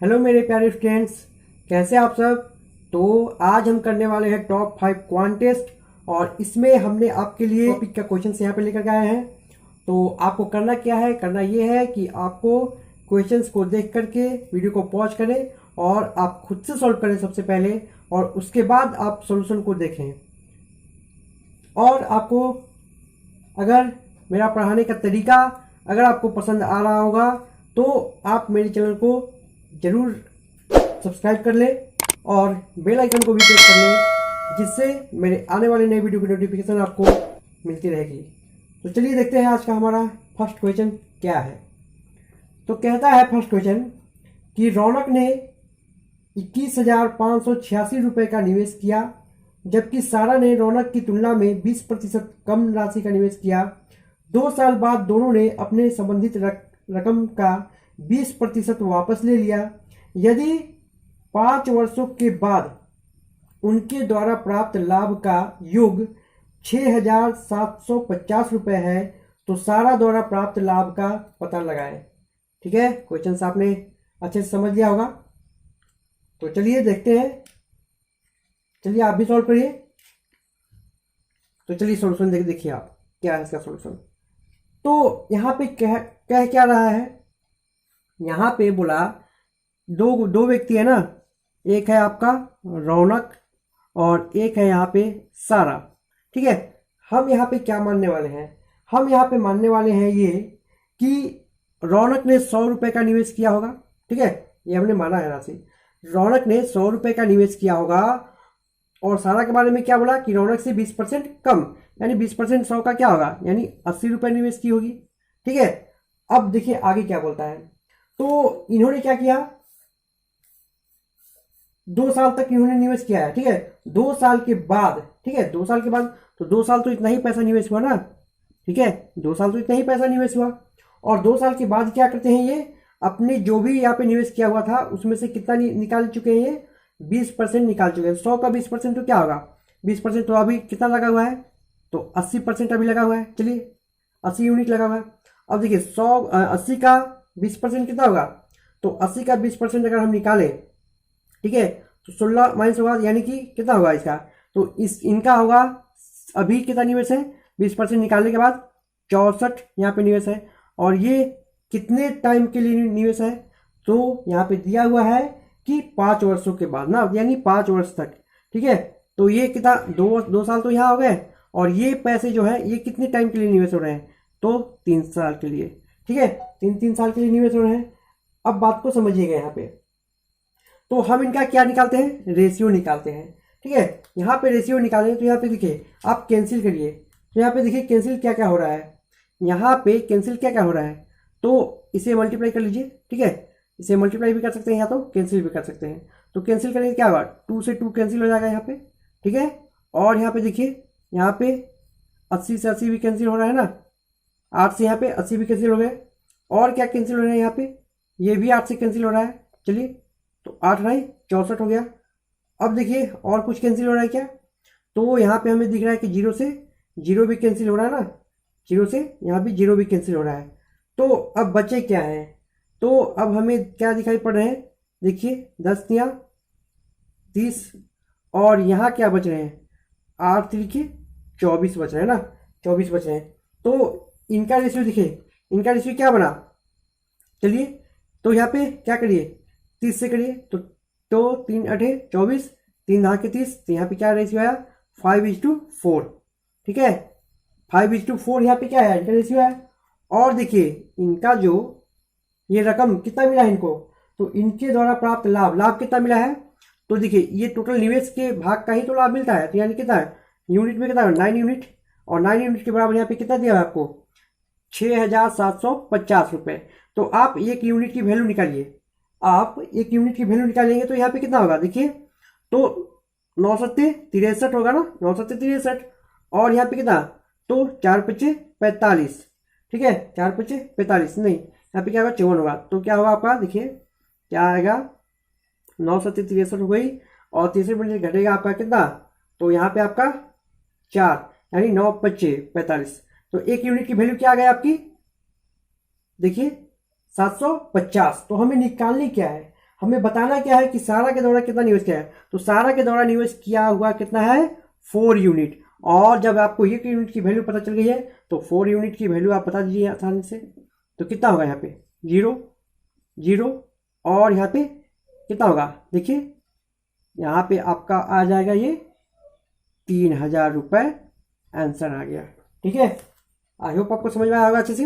Hello मेरे प्यारे students, कैसे आप सब। तो आज हम करने वाले हैं टॉप 5 क्वांट टेस्ट और इसमें हमने आपके लिए टॉपिक का क्वेश्चन यहाँ पे लेकर आए हैं। तो आपको करना क्या है, करना ये है कि आपको क्वेश्चंस को देख करके वीडियो को पॉज करें और आप खुद से सॉल्व करें सबसे पहले, और उसके बाद आप सॉल्यूशन को देखें। और आपको अगर मेरा पढ़ाने का तरीका अगर आपको पसंद आ रहा होगा तो आप मेरे चैनल को ज़रूर सब्सक्राइब कर लें और बेल आइकन को भी प्रेस कर लें, जिससे मेरे आने वाले नए वीडियो की नोटिफिकेशन आपको मिलती रहेगी। तो चलिए देखते हैं आज का हमारा फर्स्ट क्वेश्चन क्या है। तो कहता है फर्स्ट क्वेश्चन कि रौनक ने 21,586 रुपये का निवेश किया, जबकि सारा ने रौनक की तुलना में 20% कम राशि का निवेश किया। 2 साल बाद दोनों ने अपने संबंधित रकम का 20% वापस ले लिया। यदि 5 वर्षों के बाद उनके द्वारा प्राप्त लाभ का योग 6,750 रुपये है, तो सारा द्वारा प्राप्त लाभ का पता लगाएं। ठीक है, क्वेश्चन आपने अच्छे से समझ लिया होगा। तो चलिए देखते हैं, चलिए आप भी सॉल्व करिए। तो चलिए सॉल्यूशन देखिए आप क्या है इसका सॉल्यूशन। तो यहाँ पे कह क्या रहा है, यहाँ पे बोला दो व्यक्ति है ना, एक है आपका रौनक और एक है यहाँ पे सारा। ठीक है, हम यहाँ पे क्या मानने वाले हैं, हम यहाँ पे मानने वाले हैं ये कि रौनक ने 100 रुपये का निवेश किया होगा। ठीक है, ये हमने माना है राशि। रौनक ने 100 रुपये का निवेश किया होगा और सारा के बारे में क्या बोला कि रौनक से 20% कम, यानी 20% 100 का क्या होगा, यानी 80 रुपये निवेश की होगी। ठीक है, अब देखिए आगे क्या बोलता है। तो इन्होंने क्या किया, 2 साल तक इन्होंने निवेश किया है। ठीक है, 2 साल के बाद, ठीक है 2 साल के बाद, तो 2 साल तो इतना ही पैसा निवेश हुआ ना। ठीक है, 2 साल तो इतना ही पैसा निवेश हुआ। और 2 साल के बाद क्या करते हैं, ये अपने जो भी यहाँ पे निवेश किया हुआ था उसमें से कितना निकाल चुके हैं, ये 20% निकाल चुके हैं। 100 का 20% तो क्या होगा, 20% तो अभी कितना लगा हुआ है, तो 80% अभी लगा हुआ है। चलिए 80 यूनिट लगा हुआ है। अब देखिए 80 का 20% कितना होगा, तो 80 का 20% अगर हम निकालें, ठीक है, तो 16 माइनस होगा, यानी कि कितना होगा इसका, तो इनका होगा अभी कितना निवेश है, 20% निकालने के बाद 64 यहाँ पे निवेश है। और ये कितने टाइम के लिए निवेश है, तो यहाँ पे दिया हुआ है कि 5 वर्षों के बाद ना, यानी 5 वर्ष तक। ठीक है, तो ये कितना 2 साल तो यहाँ हो गए, और ये पैसे जो है ये कितने टाइम के लिए निवेश हो रहे हैं, तो 3 साल के लिए। ठीक है, 3 साल के लिए निवेश हो रहे हैं। अब बात को समझिएगा यहाँ पे, तो हम इनका क्या निकालते हैं, रेशियो निकालते हैं। ठीक है, यहाँ पे रेशियो निकालें तो यहाँ पे देखिए आप कैंसिल करिए, तो यहाँ पे देखिए कैंसिल क्या क्या हो रहा है, यहाँ पे कैंसिल क्या क्या हो रहा है, तो इसे मल्टीप्लाई कर लीजिए। ठीक है, इसे मल्टीप्लाई भी कर सकते हैं या तो कैंसिल भी कर सकते हैं। तो कैंसिल करेंगे क्या होगा, 2 से 2 कैंसिल हो जाएगा यहाँ पे। ठीक है, और यहाँ पे देखिए, यहाँ पे 80 से 80 भी कैंसिल हो रहा है ना, 8 से यहाँ पे 80 भी कैंसिल हो गए, और क्या कैंसिल हो रहा है यहाँ पे, ये भी 8 से कैंसिल हो रहा है। चलिए, तो 8 नहीं 64 हो गया। अब देखिए और कुछ कैंसिल हो रहा है क्या, तो यहाँ पे हमें दिख रहा है कि 0 से 0 भी कैंसिल हो रहा है ना, 0 से यहाँ भी 0 भी कैंसिल हो रहा है। तो अब बचे क्या है, तो अब हमें क्या दिखाई पड़ रहे हैं, देखिए 10 या 30, और यहाँ क्या बच रहे हैं, 8 3 24 बच रहे हैं ना, 24 बच रहे हैं। तो इनका रेशियो देखिए, इनका रेशियो क्या बना, चलिए तो यहाँ पे क्या करिए, 30 से करिए, तो 3 8 24, 3 9 के 30, तो यहाँ पे क्या रेशियो आया, 5:4। ठीक है, 5:4 यहाँ पे क्या है, इनका रेशियो है। और देखिए इनका जो ये रकम कितना मिला है इनको, तो इनके द्वारा प्राप्त लाभ कितना मिला है, तो देखिए ये टोटल निवेश के भाग का ही तो लाभ मिलता है, तो यानी कितना है, यूनिट में कितना है, 9 यूनिट, और 9 यूनिट के बराबर यहाँ पे कितना दिया है आपको, 6,750 रुपये। तो आप एक यूनिट की वैल्यू निकालिए, आप एक यूनिट की वैल्यू निकालेंगे तो यहाँ पे कितना होगा, देखिए तो 9 सत्ते 63 होगा ना, 9 सत्ते 63, और यहाँ पे कितना, तो 4 पच्चे 45। ठीक है, 4 पच्चे 45 नहीं, यहाँ पे क्या होगा 54 होगा। तो क्या होगा आपका, देखिए क्या आएगा, 9 सत्ते 63 हो गई, और 63 में घटेगा आपका कितना, तो यहाँ पे आपका 4, यानी 9 पच्चे 45। तो एक यूनिट की वैल्यू क्या आ गई आपकी, देखिए 750। तो हमें निकालनी क्या है, हमें बताना क्या है कि सारा के द्वारा कितना निवेश किया है। तो सारा के द्वारा निवेश किया हुआ कितना है 4 यूनिट। और जब आपको एक यूनिट की वैल्यू पता चल गई है तो 4 यूनिट की वैल्यू आप बता दीजिए आसानी से। तो कितना होगा यहाँ पे 0 0 और यहाँ पे कितना होगा देखिए यहाँ पे आपका आ जाएगा ये 3000 रुपये आंसर आ गया। ठीक है, आई होप आपको समझ में आया होगा अच्छे से।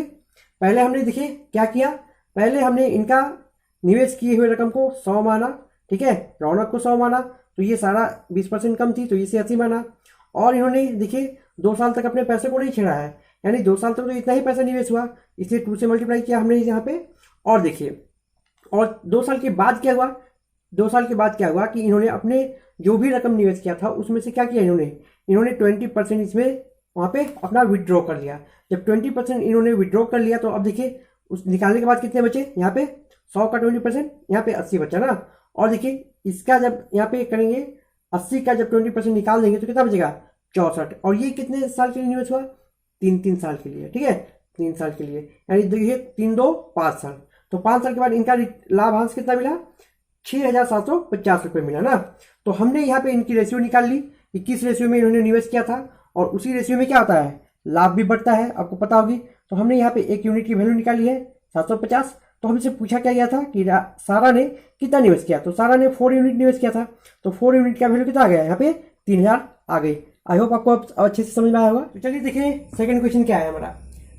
पहले हमने देखिए क्या किया, पहले हमने इनका निवेश किए हुए रकम को 100 माना। ठीक है, रौनक को 100 माना तो ये सारा 20% कम थी तो इसे 80 माना। और इन्होंने देखिए 2 साल तक अपने पैसे को नहीं छेड़ा है, यानी 2 साल तक तो इतना ही पैसा निवेश हुआ, इसलिए 2 से मल्टीप्लाई किया हमने यहाँ पे। और देखिए और 2 साल के बाद क्या हुआ, 2 साल के बाद क्या हुआ कि इन्होंने अपने जो भी रकम निवेश किया था उसमें से क्या किया इन्होंने 20% इसमें वहाँ पे अपना विड्रॉ कर लिया। जब 20% इन्होंने विड्रॉ कर लिया तो अब देखिए उस निकालने के बाद कितने बचे यहाँ पे 100 का 20%, यहाँ पे 80 बचा ना। और देखिए इसका जब यहाँ पे करेंगे 80 का जब 20% निकाल देंगे तो कितना बचेगा 64। और ये कितने साल के लिए निवेश हुआ 3 साल के लिए। ठीक है, 3 साल के लिए, यानी देखिए 3 2 5 साल। तो 5 साल के बाद इनका लाभांश कितना मिला 6750 रुपये मिला ना। तो हमने यहाँ पे इनकी रेशियो निकाल ली कि किस रेशियो में इन्होंने निवेश किया था, और उसी रेशियो में क्या होता है लाभ भी बढ़ता है, आपको पता होगी। तो हमने यहाँ पे 1 यूनिट की वैल्यू निकाली है 750। तो हमसे पूछा क्या गया था कि सारा ने कितना निवेश किया, तो सारा ने 4 यूनिट निवेश किया था। तो 4 यूनिट का वैल्यू कितना आ गया यहाँ पे 3000 आ गई। आई होप आपको अच्छे से समझ में आया होगा। तो चलिए देखिए सेकंड क्वेश्चन क्या है हमारा।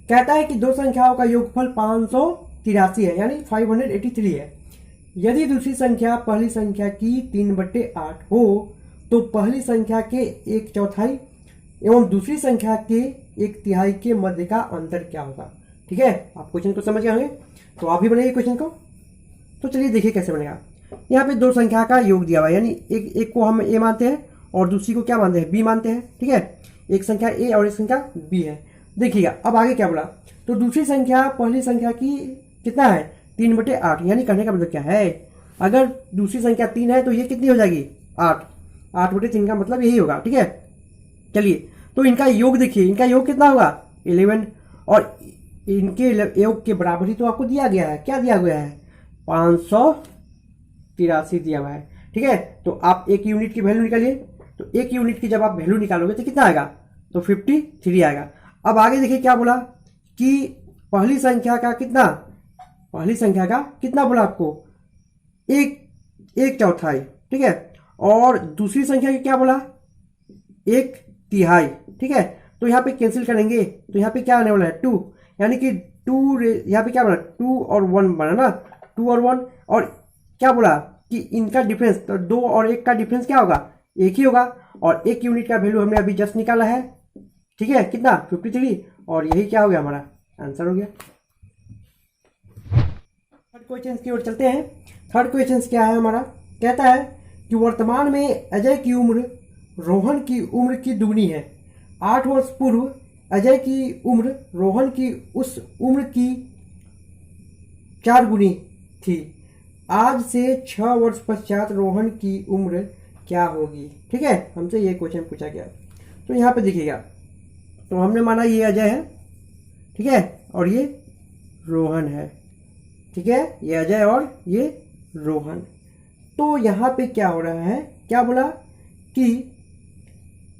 कहता है कि 2 संख्याओं का योगफल 583 है, यानी 583 है। यदि दूसरी संख्या पहली संख्या की 3/8 हो तो पहली संख्या के 1/4 एवं दूसरी संख्या के 1/3 के मध्य का अंतर क्या होगा। ठीक है, आप क्वेश्चन को समझ गए होंगे, तो आप भी बनाइए क्वेश्चन को। तो चलिए देखिए कैसे बनेगा। यहाँ पे 2 संख्या का योग दिया हुआ है, यानी एक को हम ए मानते हैं और दूसरी को क्या मानते हैं बी मानते हैं। ठीक है, एक संख्या ए और एक संख्या बी है। देखिएगा अब आगे क्या बोला, तो दूसरी संख्या पहली संख्या की कितना है 3/8, यानी कहने का मतलब क्या है, अगर दूसरी संख्या 3 है तो ये कितनी हो जाएगी 8, 8/3 का मतलब यही होगा। ठीक है, चलिए तो इनका योग देखिए, इनका योग कितना होगा 11, और इनके योग के बराबर ही तो आपको दिया गया है, क्या दिया गया है 583 दिया हुआ है। ठीक है, तो आप 1 यूनिट की वैल्यू निकालिए, तो 1 यूनिट की जब आप वैल्यू निकालोगे तो कितना आएगा, तो 53 आएगा। अब आगे देखिए क्या बोला कि पहली संख्या का कितना, पहली संख्या का कितना बोला आपको 1/4। ठीक है, और दूसरी संख्या की क्या बोला 1/3। ठीक है, तो यहाँ पे कैंसिल करेंगे तो यहाँ पे क्या आने वाला है 2, यानी कि 2 यहाँ पे क्या बना 2 और 1 बना ना, 2 और 1। और क्या बोला कि इनका डिफरेंस, तो 2 और 1 का डिफरेंस क्या होगा 1 ही होगा। और 1 यूनिट का वैल्यू हमने अभी जस्ट निकाला है। ठीक है, कितना 53, और यही क्या हो गया हमारा आंसर हो गया। थर्ड क्वेश्चन की ओर चलते हैं। थर्ड क्वेश्चन क्या है हमारा, कहता है कि वर्तमान में अजय की उम्र रोहन की उम्र की दुगनी है। 8 वर्ष पूर्व अजय की उम्र रोहन की उस उम्र की 4 गुनी थी। आज से 6 वर्ष पश्चात रोहन की उम्र क्या होगी। ठीक है, हमसे ये क्वेश्चन पूछा गया। तो यहाँ पे देखिएगा, तो हमने माना ये अजय है, ठीक है, और ये रोहन है। ठीक है, ये अजय और ये रोहन। तो यहाँ पे क्या हो रहा है, क्या बोला कि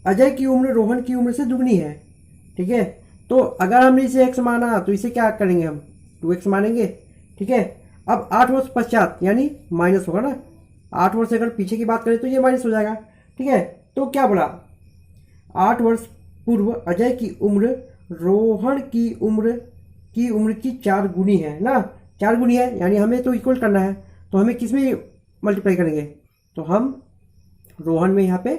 अजय की उम्र रोहन की उम्र से दुगनी है। ठीक है, तो अगर हमने इसे x माना तो इसे क्या करेंगे हम 2x मानेंगे। ठीक है, अब 8 वर्ष पश्चात यानी माइनस होगा ना, 8 वर्ष अगर पीछे की बात करें तो ये माइनस हो जाएगा। ठीक है, तो क्या बोला 8 वर्ष पूर्व अजय की उम्र रोहन की उम्र की 4 गुनी है ना, 4 गुनी है, यानी हमें तो इक्वल करना है। तो हमें किस में मल्टीप्लाई करेंगे, तो हम रोहन में यहाँ पे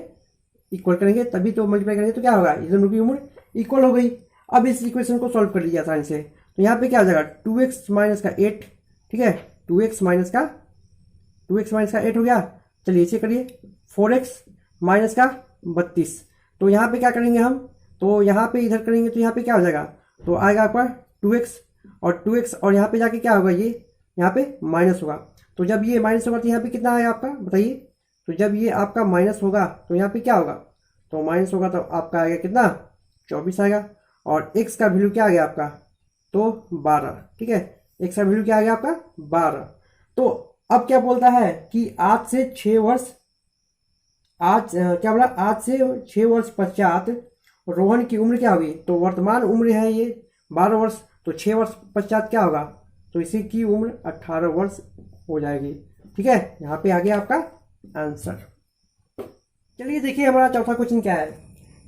इक्वल करेंगे, तभी तो मल्टीप्लाई करेंगे तो क्या होगा, इस दोनों की उम्र इक्वल हो गई। अब इस इक्वेशन को सॉल्व कर लीजिए आसानी से। तो यहाँ पे क्या हो जाएगा 2x माइनस का 8। ठीक है, 2x माइनस का 8 हो गया। चलिए इसे करिए 4x माइनस का 32। तो यहाँ पे क्या करेंगे हम, तो यहाँ पे इधर करेंगे तो यहाँ पे क्या हो जाएगा, तो आएगा आपका 2x और 2x, और यहाँ पे जाके क्या होगा, ये यहाँ पे माइनस होगा। तो जब ये माइनस होगा तो यहाँ पे कितना आएगा आपका बताइए, तो जब ये आपका माइनस होगा तो यहाँ पे क्या होगा, तो माइनस होगा तो आपका आएगा कितना 24 आएगा। और x का वैल्यू क्या आ गया आपका, तो 12। ठीक है, x का वैल्यू क्या आ गया आपका 12। तो अब क्या बोलता है कि आज से 6 वर्ष, क्या बोला, आज से 6 वर्ष पश्चात रोहन की उम्र क्या होगी। तो वर्तमान उम्र है ये 12 वर्ष, तो 6 वर्ष पश्चात क्या होगा, तो इसी की उम्र 18 वर्ष हो जाएगी। ठीक है, यहाँ पे आ गया आपका आंसर। चलिए देखिए हमारा चौथा क्वेश्चन क्या है।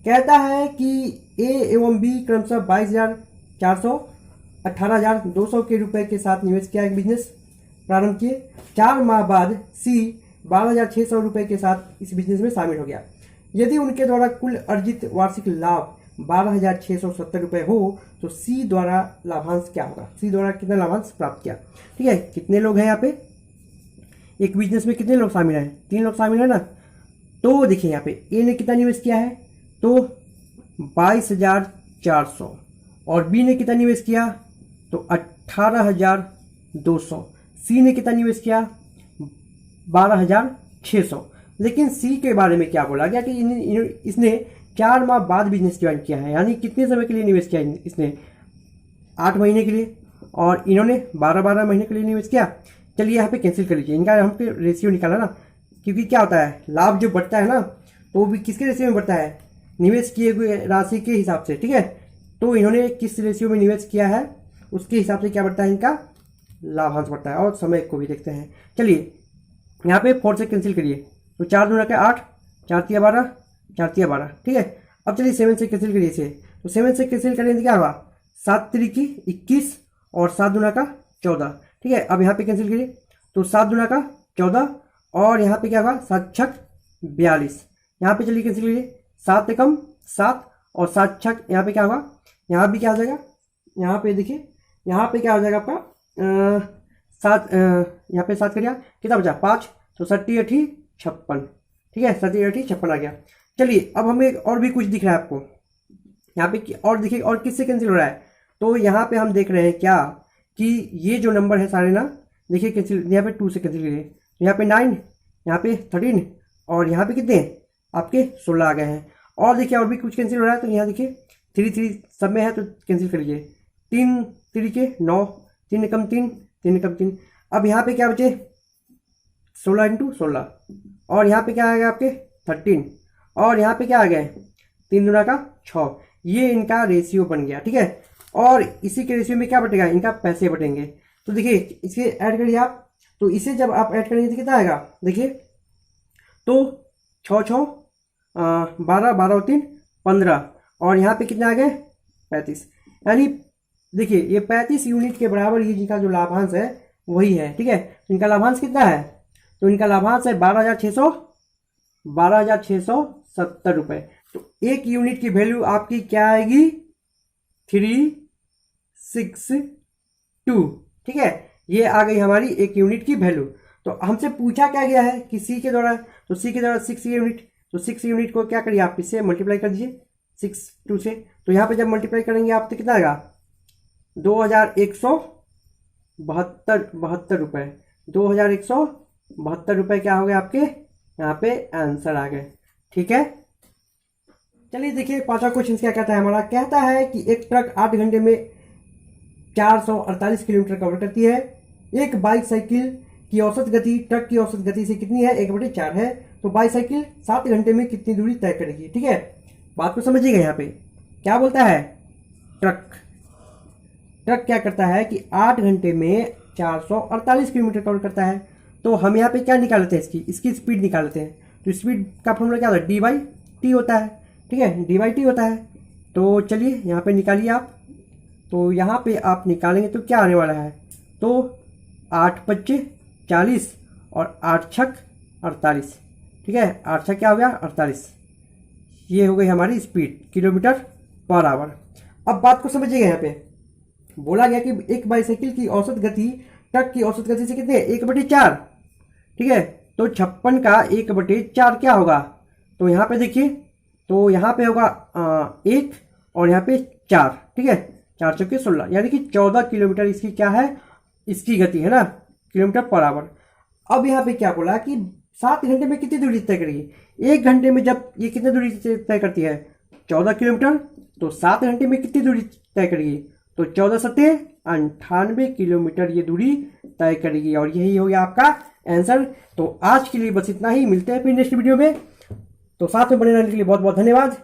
कहता है कि ए एवं बी क्रमशः 22,400 18,200 के रुपए के साथ निवेश किया, एक बिजनेस प्रारंभ किए। 4 माह बाद सी 12,600 रुपए के साथ इस बिजनेस में शामिल हो गया। यदि उनके द्वारा कुल अर्जित वार्षिक लाभ 12,670 रुपए हो तो सी द्वारा लाभांश क्या होगा। सी द्वारा कितना लाभांश प्राप्त किया। ठीक है, कितने लोग हैं यहाँ पे, एक बिजनेस में कितने लोग शामिल हैं, 3 लोग शामिल है ना। तो देखिए यहाँ पे ए ने कितना निवेश किया है, तो 22,400, और बी ने कितना निवेश किया, तो 18,200। सी ने कितना निवेश किया, 12,600। लेकिन सी के बारे में क्या बोला गया कि इसने 4 माह बाद बिजनेस ज्वाइन किया है, यानी कितने समय के लिए निवेश किया इसने, 8 महीने के लिए, और इन्होंने 12 महीने के लिए निवेश किया। चलिए यहाँ पे कैंसिल कर लीजिए, इनका हमको रेशियो निकाला ना, क्योंकि क्या होता है लाभ जो बढ़ता है ना, तो वो भी किसके रेशियो में बढ़ता है, निवेश किए हुए राशि के हिसाब से। ठीक है, तो इन्होंने किस रेशियो में निवेश किया है उसके हिसाब से क्या बढ़ता है, इनका लाभांश बढ़ता है। और समय को भी देखते हैं। चलिए यहाँ पे 4 से कैंसिल करिए, तो 4 दूना का 8, 4 तिया 12, 4 तिया 12। ठीक है, अब चलिए 7 से कैंसिल करिए इसे, तो 7 से कैंसिल करेंगे तो क्या होगा, 7 तिरिकी 21 और 7 दूना का 14। ठीक है, अब यहाँ पे कैंसिल करिए, तो 7 दूना का 14 और यहाँ पे क्या होगा, 7 छक 42। यहाँ पे चलिए कैंसिल करिए, 7 एकम 7 और 7 छक, यहाँ पे क्या होगा, यहाँ भी क्या हो जाएगा, यहाँ पे देखिए यहाँ पे क्या हो जाएगा आपका 7, यहाँ पे 7 करिए, कितना बचा 5, तो 7 8 56। ठीक है, 7 8 56 आ गया। चलिए अब हमें और भी कुछ दिख रहा है आपको यहाँ पे, और देखिए और किससे कैंसिल हो रहा है। तो यहाँ पे हम देख रहे हैं क्या कि ये जो नंबर है सारे ना, देखिए कैंसिल, यहाँ पे 2 से कैंसिल करिए, यहाँ पे 9, यहाँ पे 13 और यहाँ पे कितने आपके 16 आ गए हैं। और देखिए और भी कुछ कैंसिल हो रहा है, तो यहाँ देखिए 3 3 सब में है, तो कैंसिल कर लीजिए, 3 3 9, 3 एकम 3, 3 एकम 3। अब यहाँ पे क्या बचे 16 इंटू 16, और यहाँ पे क्या आ गया आपके 13, और यहाँ पे क्या आ गए 3 दूना का 6। ये इनका रेशियो बन गया। ठीक है, और इसी के रेशियो में क्या बटेगा, इनका पैसे बटेंगे। तो देखिए इसे ऐड करिए आप, तो इसे जब आप ऐड करेंगे तो कितना आएगा, देखिए तो 6 6 12 12 और 3 15, और यहाँ पे कितने आ गए 35। यानी देखिए ये 35 यूनिट के बराबर ये जिनका जो लाभांश है वही है। ठीक है, तो इनका लाभांश कितना है, तो इनका लाभांश है 12,670 रुपए। तो एक यूनिट की वैल्यू आपकी क्या आएगी 362। ठीक है, ये आ गई हमारी एक यूनिट की वैल्यू। तो हमसे पूछा क्या गया है कि सी के द्वारा, तो सी के द्वारा 6 यूनिट, तो 6 यूनिट को क्या करिए आप इससे मल्टीप्लाई कर दीजिए 6 2 से। तो यहाँ पे जब मल्टीप्लाई करेंगे आप तो कितना आएगा 2,172 रुपए, 2,172 रुपए क्या हो गए आपके, यहाँ पे आंसर आ गए। ठीक है, चलिए देखिए पांचवा क्वेश्चन क्या कहता है हमारा। कहता है कि एक ट्रक 8 घंटे में 448 किलोमीटर कवर करती है। एक बाईसाइकिल की औसत गति ट्रक की औसत गति से कितनी है, 1/4 है। तो बाईसाइकिल 7 घंटे में कितनी दूरी तय करेगी। ठीक है, बात को समझिएगा। यहाँ पे क्या बोलता है, ट्रक क्या करता है कि 8 घंटे में 448 किलोमीटर कवर करता है। तो हम यहाँ पे क्या निकाल लेते हैं, इसकी स्पीड निकाल लेते हैं। तो स्पीड का फॉर्मूला क्या होता है, d/t होता है। ठीक है, d/t होता है। तो चलिए यहाँ पे निकालिए आप। तो यहाँ पे आप निकालेंगे तो क्या आने वाला है, तो 8 25 40 और 8 6 48। ठीक है, 8 6 क्या हो गया 48। ये हो गई हमारी स्पीड किलोमीटर पर आवर। अब बात को समझिएगा, यहाँ पे बोला गया कि एक बाईसाइकिल की औसत गति ट्रक की औसत गति से कितने 1/4। ठीक है, तो 56 का 1/4 क्या होगा, तो यहाँ पे देखिए, तो यहाँ पे होगा 1 और यहाँ पे 4। ठीक है, 4 चौके 16, यानी कि 14 किलोमीटर इसकी क्या है, इसकी गति है ना, किलोमीटर पर आवर। अब यहाँ पे क्या बोला कि 7 घंटे में कितनी दूरी तय करेगी। 1 घंटे में जब ये कितनी दूरी तय करती है 14 किलोमीटर, तो 7 घंटे में कितनी दूरी तय करेगी, तो 14 7 98 किलोमीटर ये दूरी तय करेगी। और यही हो गया आपका आंसर। तो आज के लिए बस इतना ही, मिलते हैं फिर नेक्स्ट वीडियो में। तो साथ में बने रहने के लिए बहुत बहुत धन्यवाद।